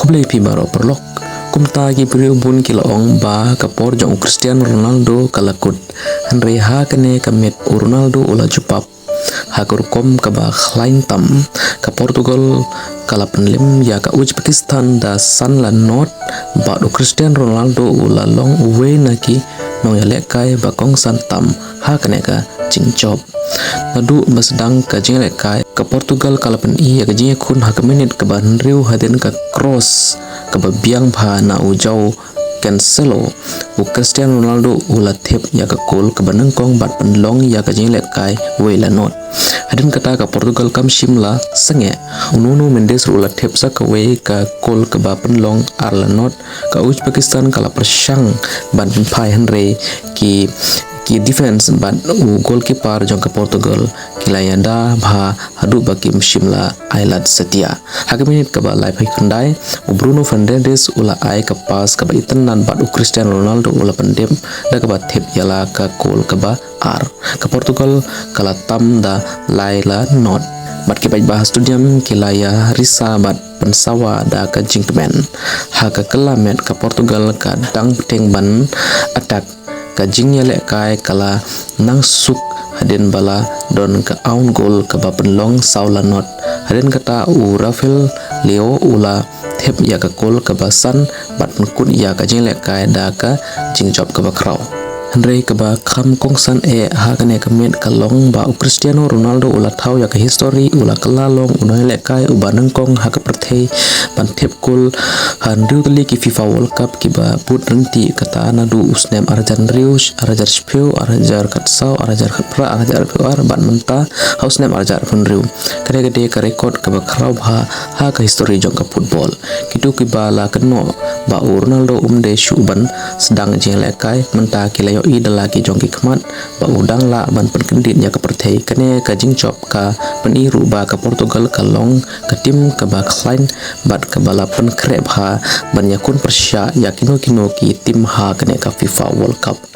Blay pi baro perlok kumta ki priu bun ki laong ba kapor jong Cristiano Ronaldo kalakut Henry ha kene kamet Ronaldo ula jupap hakur kom ka ba khlain tam ka Portugal kala penlim ya ka Uzbekistan da san la not ba do Cristiano Ronaldo ula long uwe naki no ya lekai ba kong san tam ha kene ka cingcop nadu masdang ka jing lekai ka Portugal kala pen i ka jing khun ha ka minute ka ban riu haden ka cross ka ba biang pha na ujau Cancelo u Cristiano Ronaldo ula thep ya ka kol ka banang kong bat penlong ya ka jing lekai wela not hadin kata ka Portugal kam shimla sange Nuno Mendes ula thep sa ka we ka kol ka ba penlong arla not ka Uzbekistan kala persyang ban pai Henry ki defense ban goalkeeper jong ka Portugal kilayanda bha hadu bakim shimla ailat setia hakaminit ka ba live kundai Bruno Fernandes ula ai ka pas ka ba itanan bat Cristiano Ronaldo ula pendem da ka ba thep yala ka kol ka ba ar ka Portugal kala tam da laila not bat ki bahas studium kilaya risa bat pensawa da ka jingmen ha ka kelamet ka Portugal ka dang peteng ban attack ka jingnya lekai kala nang suk haden bala don ka aun gol ka ba penlong saula not haden kata u Rafael Leo ula thep ya ka kol ka basan bat kun ya ka jing lekai da ka jingjob ka ba kraw Henry ka ba kham kongsan ha kane ka met ka long ba Cristiano Ronaldo ula thau ya ka history ula kala long unai lekai u banang kong ha ka perthei ban thep kul han riu kali ki FIFA World Cup ki ba put renti kata na du usnem arjan rius arajar speu arajar katsau arajar khapra arajar ar ban menta hausnem arajar fun riu kare gede ka record ka ba khrau ha ka history jong ka football kitu ki ba la keno ba Ronaldo umde shuban sedang jeng lekai menta ki layo i dalaki jong ki khmat ba udang la ban penkendit ya ka perthei kane ka jingchop ka peniru ba ka Portugal ka long ka tim ka ba khlain bat ka bala pen krep ha ban yakun persya yakino kino ki tim ha kane ka FIFA World Cup